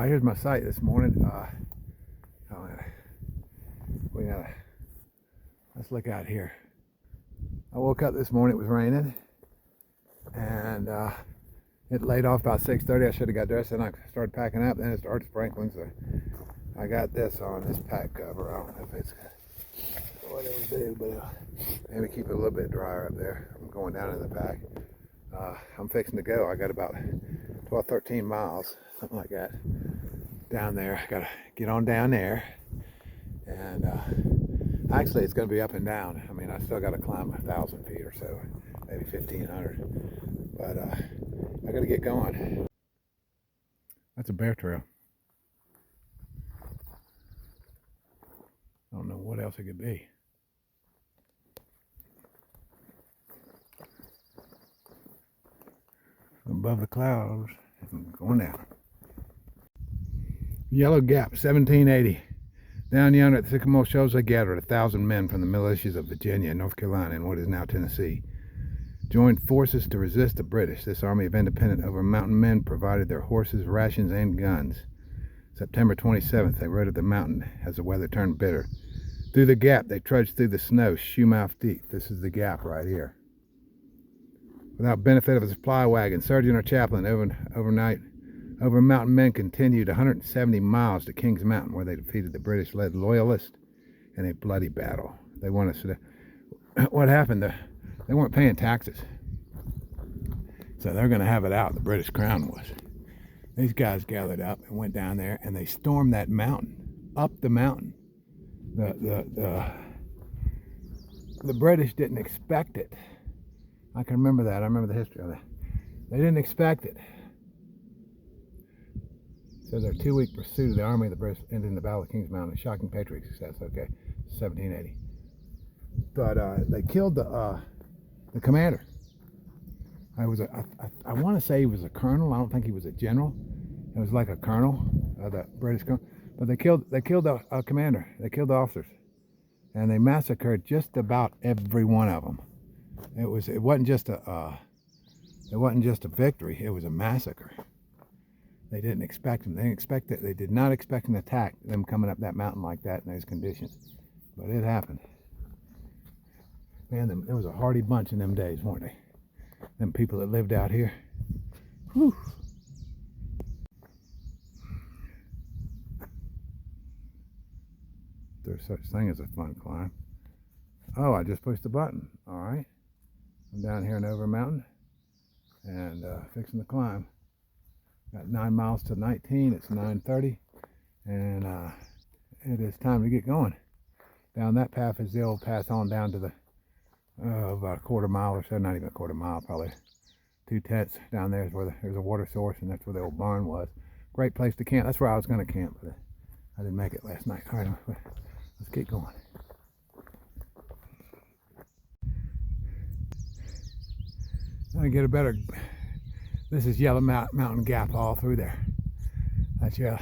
Here's my site this morning. Let's look out here. I woke up this morning, it was raining, and it laid off about 6:30. I should have got dressed, and I started packing up, then it started sprinkling, so I got this on, this pack cover. I don't know if it's what it'll do, but maybe keep it a little bit drier up there. I'm going down in the pack. I'm fixing to go. I got about 12, 13 miles, something like that, down there. I gotta get on down there, and actually it's going to be up and down. I mean, I still got to climb 1,000 feet or so, maybe 1,500, but I got to get going. That's a bear trail. I don't know what else it could be. Above the clouds, going down. Yellow Gap, 1780. Down yonder at the Sycamore Shoals, they gathered 1,000 men from the militias of Virginia and North Carolina and what is now Tennessee. Joined forces to resist the British. This army of independent over mountain men provided their horses, rations, and guns. September 27th, they rode up the mountain as the weather turned bitter. Through the gap, they trudged through the snow, shoe-mouth deep. This is the gap right here. Without benefit of a supply wagon, sergeant or chaplain, overnight, over mountain men continued 170 miles to Kings Mountain, where they defeated the British-led loyalists in a bloody battle. They wanted to. What happened? They weren't paying taxes, so they're going to have it out. The British Crown was. These guys gathered up and went down there, and they stormed that mountain, up the mountain. The British didn't expect it. I can remember that. I remember the history of that. They didn't expect it. So their 2-week pursuit of the army of the British ended in the Battle of Kings Mountain, a shocking patriotic success. Okay, 1780. But they killed the commander. I want to say he was a colonel. I don't think he was a general. It was like a colonel, the British colonel. But they killed the commander. They killed the officers, and they massacred just about every one of them. It wasn't just a victory. It was a massacre. They didn't expect them. They did not expect an attack, them coming up that mountain like that in those conditions. But it happened. Man, there was a hardy bunch in them days, weren't they? Them people that lived out here. Whew. There's such thing as a fun climb. Oh, I just pushed the button. All right. I'm down here in Over Mountain and fixing to climb. Got 9 miles to 19. It's 9:30, and it is time to get going. Down that path is the old path on down to the about a quarter mile or so. Not even a quarter mile, probably 2/10 down there is where there's a water source, and that's where the old barn was. Great place to camp. That's where I was going to camp, but I didn't make it last night. All right, let's keep going. Let me get a better. This is Yellow Mountain Gap all through there. That's your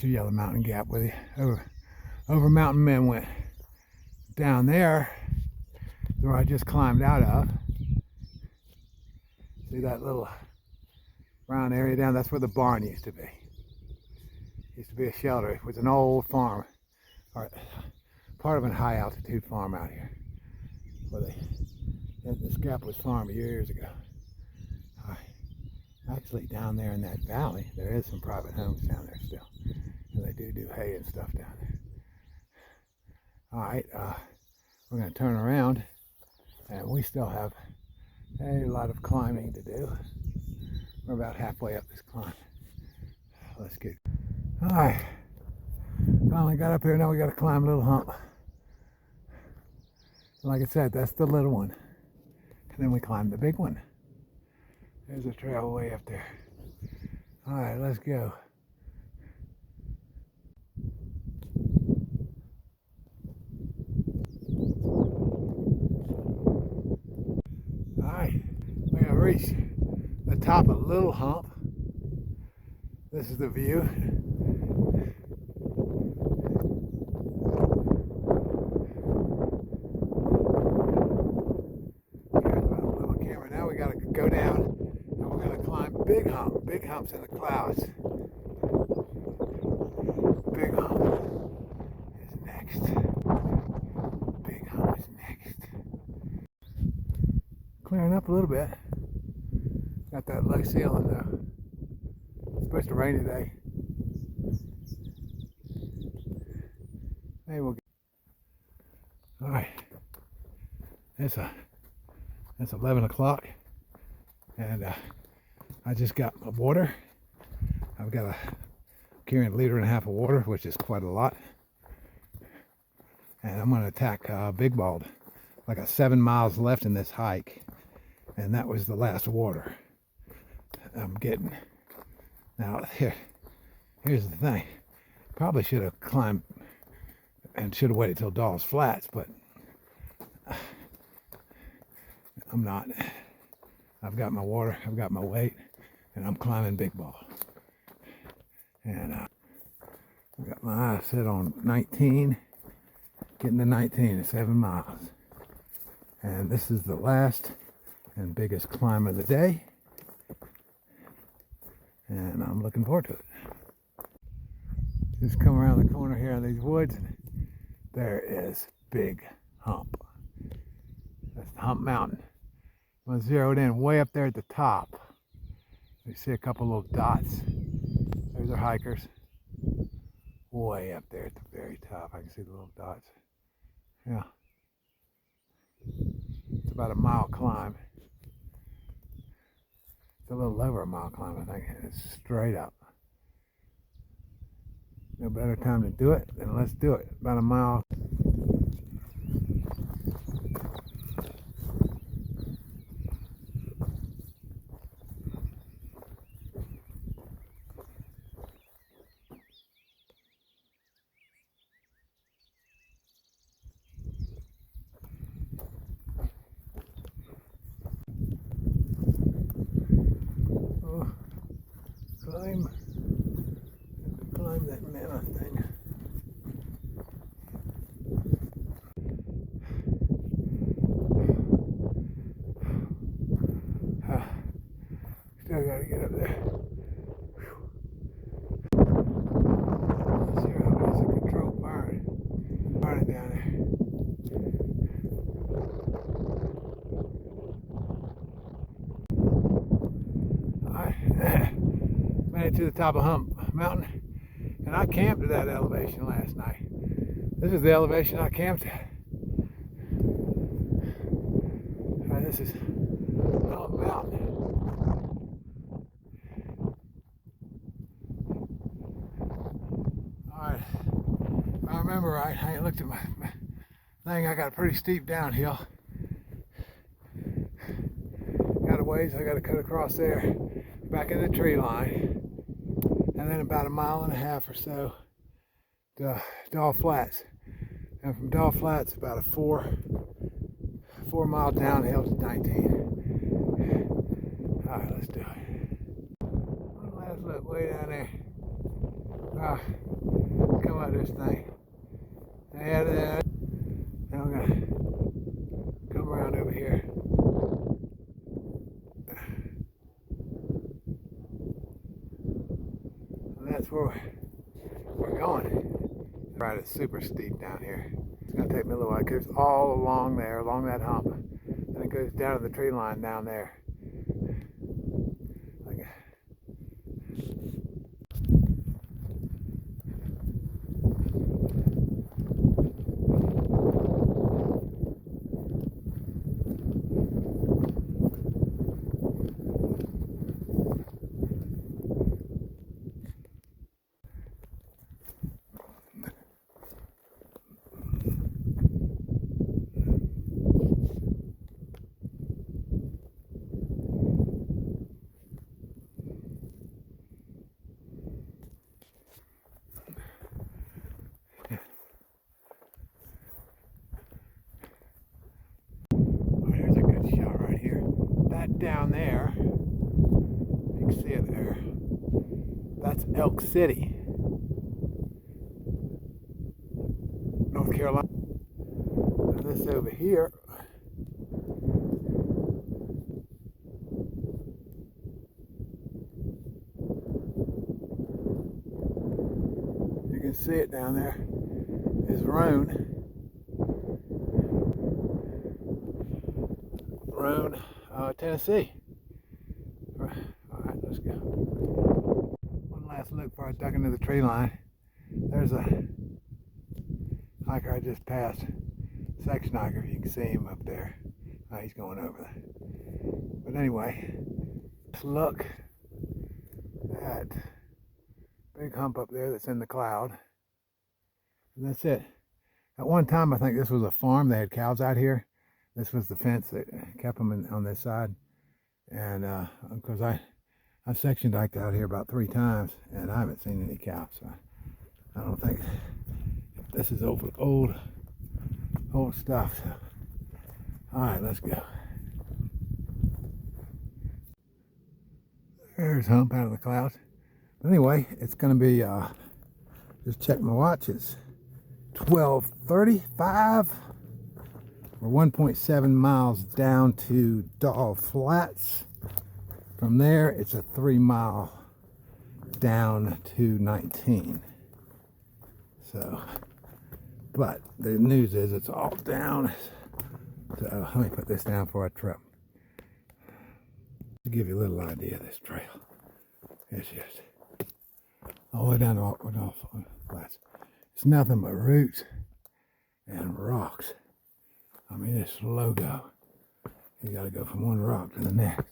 Yellow Mountain Gap where the over mountain men went. Down there, where I just climbed out of. See that little brown area down? That's where the barn used to be. Used to be a shelter. It was an old farm, or part of a high altitude farm out here, where this gap was farmed years ago. Actually, down there in that valley, there is some private homes down there still, and they do hay and stuff down there. All right, we're going to turn around, and we still have a lot of climbing to do. We're about halfway up this climb. Let's get. All right, finally got up here. Now we got to climb a little hump. Like I said, that's the little one, and then we climb the big one. There's a trail way up there. All right, let's go. All right, we have reached the top of Little Hump. This is the view. Here's my little camera. Now we got to go down. Big humps in the clouds. a little bit. Got that low ceiling though. It's supposed to rain today. Maybe we'll get... All right. It's 11 o'clock, and I just got my water. I've got carrying 1.5 liters of water, which is quite a lot. And I'm going to attack Big Bald. I got 7 miles left in this hike, and that was the last water I'm getting. Now here's the thing. Probably should have climbed and should have waited till Dawes Flats, but I'm not. I've got my water, I've got my weight, and I'm climbing Big Bald. And I've got my eyes set on 19, getting to 19 in 7 miles. And this is the last and biggest climb of the day. And I'm looking forward to it. Just come around the corner here in these woods, and there is Big Hump. That's the Hump Mountain. I'm zeroed in way up there at the top. You see a couple little dots. There's our hikers. Way up there at the very top. I can see the little dots. Yeah. It's about a mile climb. It's a little over a mile climb, I think. It's straight up. No better time to do it than let's do it. About a mile. Climb that mammoth thing. Still gotta get up there. Let's see how it's a controlled burn. Burn it down there. Alright. Made it to the top of Hump Mountain. And I camped at that elevation last night. This is the elevation I camped at. Right, this is Hump Mountain. Alright, if I remember right, I ain't looked at my thing. I got a pretty steep downhill. Got a ways I got to cut across there, back in the tree line. And then about 1.5 miles or so to Dawes Flats. And from Dawes Flats, about a 4 mile downhill to 19. All right, let's do it. One last look way down there. Come out this thing. And now I'm gonna come around over here. That's where we're going. Right, it's super steep down here. It's gonna take me a little while. It goes all along there, along that hump, and it goes down to the tree line down there. Down there, you can see it there. That's Elk City, North Carolina. And this over here you can see it down there is Roan. Tennessee. All right, let's go. One last look before I duck into the tree line. There's a hiker I just passed, section hiker. You can see him up there. He's going over there. But anyway, let's look at big hump up there that's in the cloud. And that's it. At one time, I think this was a farm. They had cows out here. This was the fence that kept them on this side. And of course, I've sectioned hiked out here about 3 times, and I haven't seen any cows. So I don't think this is old stuff. So. All right, let's go. There's hump out of the clouds. But anyway, it's going to be, just check my watch, it's 12:35. We're 1.7 miles down to Doll Flats. From there, it's a 3-mile down to 19. So, but the news is it's all down. So let me put this down before I trip. To give you a little idea of this trail. It's just all the way down to Doll Flats. It's nothing but roots and rocks. I mean, it's slow go. You got to go from one rock to the next.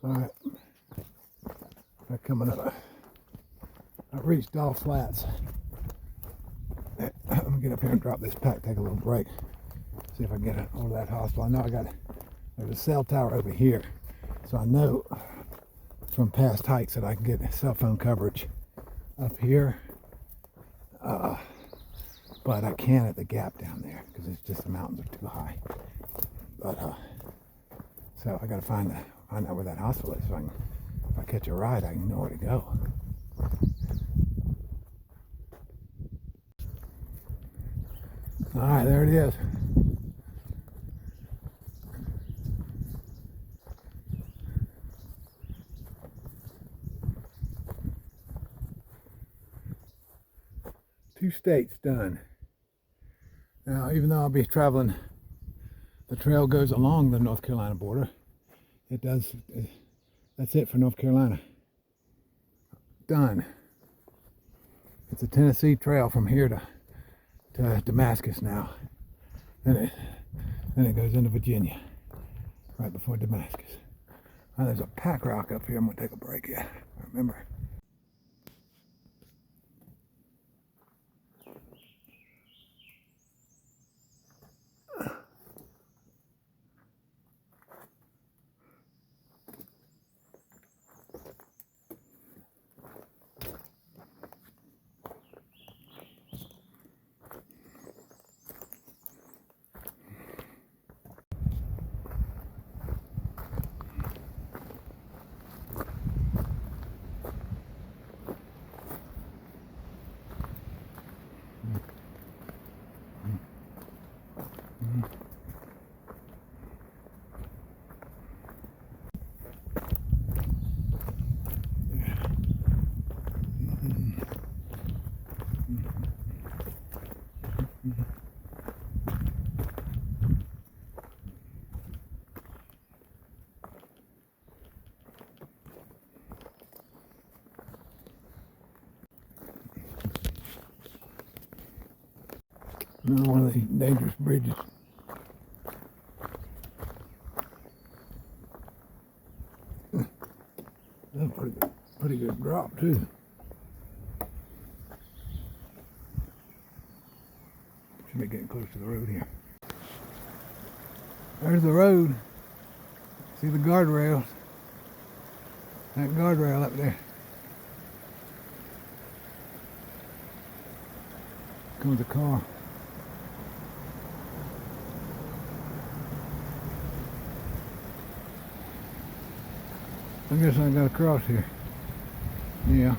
All right, I'm coming up. I've reached Doll Flats. I'm gonna get up here and drop this pack, take a little break, see if I can get it over that hospital. I know there's a cell tower over here, so I know from past hikes that I can get cell phone coverage up here, but I can't at the gap down there because it's just the mountains are too high. But so I got to find out where that hospital is, so if I catch a ride, I can know where to go. All right, there it is. Two states done. Now, even though I'll be traveling, the trail goes along the North Carolina border. It does. That's it for North Carolina. Done. It's a Tennessee trail from here to Damascus now. Then it goes into Virginia, right before Damascus. Now there's a pack rock up here. I'm gonna take a break. Yeah, I remember. Another one of these dangerous bridges. That's pretty good drop too. Should be getting close to the road here. There's the road. See the guardrails. That guardrail up there. Comes a car. I guess I got to cross here. Yeah.